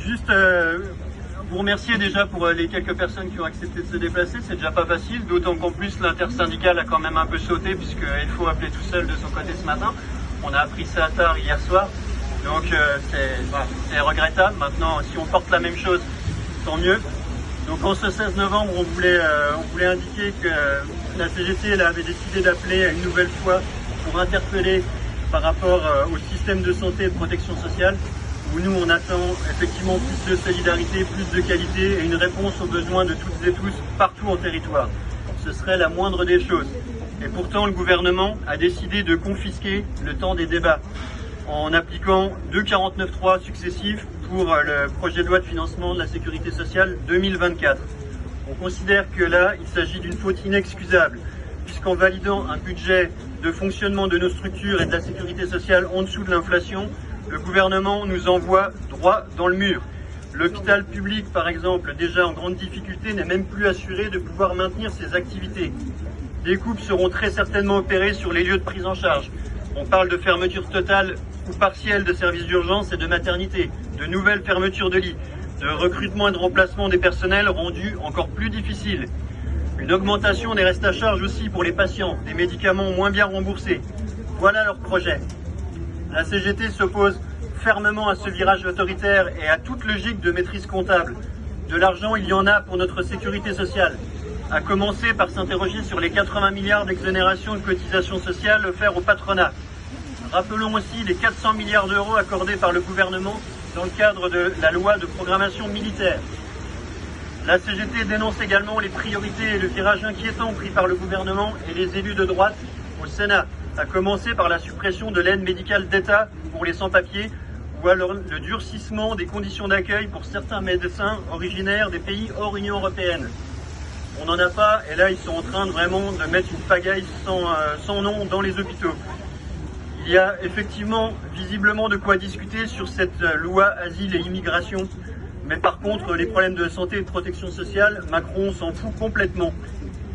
Juste vous remercier déjà pour les quelques personnes qui ont accepté de se déplacer, c'est déjà pas facile, d'autant qu'en plus l'intersyndicale a quand même un peu sauté puisqu'il faut appeler tout seul de son côté ce matin. On a appris ça tard hier soir, donc c'est regrettable. Maintenant, si on porte la même chose, tant mieux. Donc en ce 16 novembre, on voulait indiquer que la CGT avait décidé d'appeler une nouvelle fois pour interpeller par rapport au système de santé et de protection sociale, où nous on attend effectivement plus de solidarité, plus de qualité et une réponse aux besoins de toutes et tous partout en territoire. Ce serait la moindre des choses. Et pourtant le gouvernement a décidé de confisquer le temps des débats en appliquant 2 49.3 successifs pour le projet de loi de financement de la sécurité sociale 2024. On considère que là, il s'agit d'une faute inexcusable, puisqu'en validant un budget de fonctionnement de nos structures et de la sécurité sociale en dessous de l'inflation, le gouvernement nous envoie droit dans le mur. L'hôpital public, par exemple, déjà en grande difficulté, n'est même plus assuré de pouvoir maintenir ses activités. Des coupes seront très certainement opérées sur les lieux de prise en charge. On parle de fermeture totale ou partielle de services d'urgence et de maternité, de nouvelles fermetures de lits, de recrutement et de remplacement des personnels rendus encore plus difficiles. Une augmentation des restes à charge aussi pour les patients, des médicaments moins bien remboursés. Voilà leur projet. La CGT s'oppose fermement à ce virage autoritaire et à toute logique de maîtrise comptable. De l'argent, il y en a pour notre sécurité sociale, à commencer par s'interroger sur les 80 milliards d'exonérations de cotisations sociales offerts au patronat. Rappelons aussi les 400 milliards d'euros accordés par le gouvernement dans le cadre de la loi de programmation militaire. La CGT dénonce également les priorités et le virage inquiétant pris par le gouvernement et les élus de droite au Sénat, à commencer par la suppression de l'aide médicale d'État pour les sans-papiers ou alors le durcissement des conditions d'accueil pour certains médecins originaires des pays hors Union européenne. On n'en a pas et là ils sont en train vraiment de mettre une pagaille sans nom dans les hôpitaux. Il y a effectivement visiblement de quoi discuter sur cette loi asile et immigration. Mais par contre, les problèmes de santé et de protection sociale, Macron s'en fout complètement,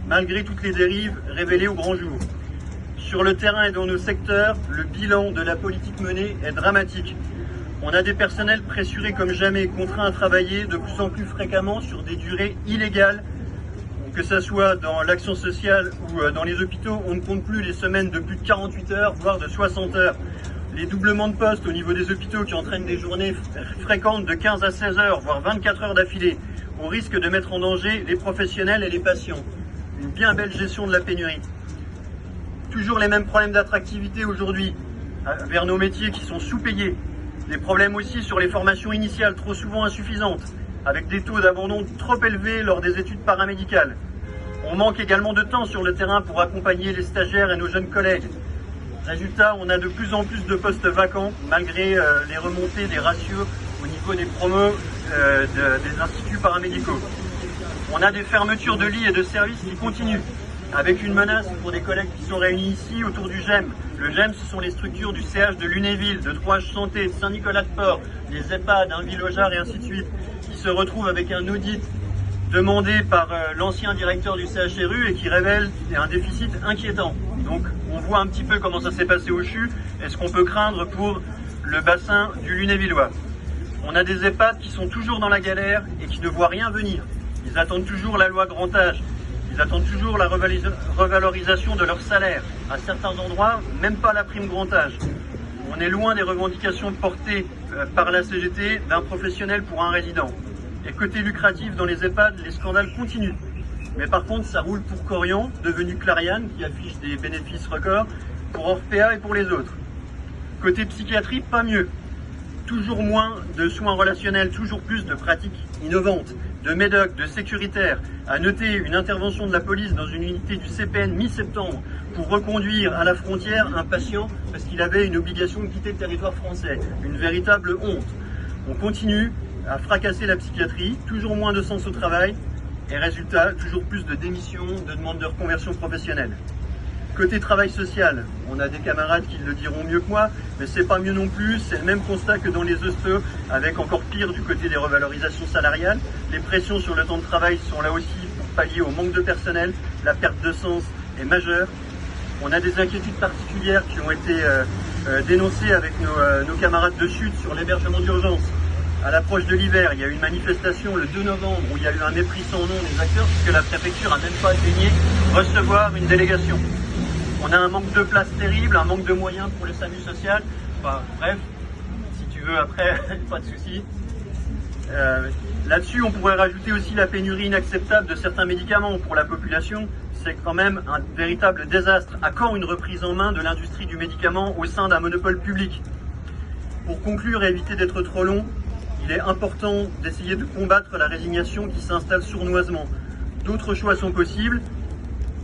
malgré toutes les dérives révélées au grand jour. Sur le terrain et dans nos secteurs, le bilan de la politique menée est dramatique. On a des personnels pressurés comme jamais, contraints à travailler de plus en plus fréquemment sur des durées illégales. Que ce soit dans l'action sociale ou dans les hôpitaux, on ne compte plus les semaines de plus de 48 heures, voire de 60 heures. Les doublements de postes au niveau des hôpitaux qui entraînent des journées fréquentes de 15 à 16 heures, voire 24 heures d'affilée, au risque de mettre en danger les professionnels et les patients. Une bien belle gestion de la pénurie. Toujours les mêmes problèmes d'attractivité aujourd'hui, vers nos métiers qui sont sous-payés. Des problèmes aussi sur les formations initiales, trop souvent insuffisantes, avec des taux d'abandon trop élevés lors des études paramédicales. On manque également de temps sur le terrain pour accompagner les stagiaires et nos jeunes collègues. Résultat, on a de plus en plus de postes vacants, malgré les remontées des ratios au niveau des promos des instituts paramédicaux. On a des fermetures de lits et de services qui continuent, avec une menace pour des collègues qui sont réunis ici autour du GEM. Le GEM, ce sont les structures du CH de Lunéville, de 3H Santé, de Saint-Nicolas-de-Port, des EHPAD, Ville-au-Jard et ainsi de suite, qui se retrouvent avec un audit demandé par l'ancien directeur du CHRU et qui révèle un déficit inquiétant. Donc on voit un petit peu comment ça s'est passé au CHU et ce qu'on peut craindre pour le bassin du Lunévillois. On a des EHPAD qui sont toujours dans la galère et qui ne voient rien venir. Ils attendent toujours la loi grand âge. Ils attendent toujours la revalorisation de leur salaire. À certains endroits, même pas la prime grand âge. On est loin des revendications portées par la CGT d'un professionnel pour un résident. Et côté lucratif dans les EHPAD, les scandales continuent. Mais par contre, ça roule pour Corian, devenu Clariane, qui affiche des bénéfices records, pour Orpea et pour les autres. Côté psychiatrie, pas mieux. Toujours moins de soins relationnels, toujours plus de pratiques innovantes, de médocs, de sécuritaires. À noter une intervention de la police dans une unité du CPN mi-septembre pour reconduire à la frontière un patient parce qu'il avait une obligation de quitter le territoire français. Une véritable honte. On continue à fracasser la psychiatrie, toujours moins de sens au travail et résultat, toujours plus de démissions, de demandes de reconversion professionnelle. Côté travail social, on a des camarades qui le diront mieux que moi, mais c'est pas mieux non plus, c'est le même constat que dans les hostos, avec encore pire du côté des revalorisations salariales. Les pressions sur le temps de travail sont là aussi pour pallier au manque de personnel, la perte de sens est majeure. On a des inquiétudes particulières qui ont été dénoncées avec nos camarades de Chute sur l'hébergement d'urgence. À l'approche de l'hiver, il y a eu une manifestation le 2 novembre où il y a eu un mépris sans nom des acteurs puisque la préfecture n'a même pas daigné recevoir une délégation. On a un manque de place terrible, un manque de moyens pour le SAMU social. Enfin, bref, si tu veux après, pas de souci. Là-dessus, on pourrait rajouter aussi la pénurie inacceptable de certains médicaments pour la population. C'est quand même un véritable désastre. À quand une reprise en main de l'industrie du médicament au sein d'un monopole public? Pour conclure et éviter d'être trop long, il est important d'essayer de combattre la résignation qui s'installe sournoisement. D'autres choix sont possibles,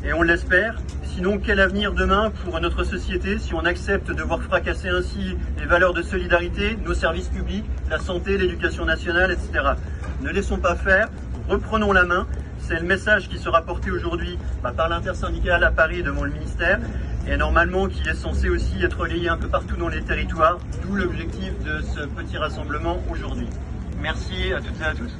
et on l'espère. Sinon, quel avenir demain pour notre société si on accepte de voir fracasser ainsi les valeurs de solidarité, nos services publics, la santé, l'éducation nationale, etc. Ne laissons pas faire, reprenons la main. C'est le message qui sera porté aujourd'hui par l'intersyndicale à Paris devant le ministère et normalement qui est censé aussi être relayé un peu partout dans les territoires, d'où l'objectif de ce petit rassemblement aujourd'hui. Merci à toutes et à tous.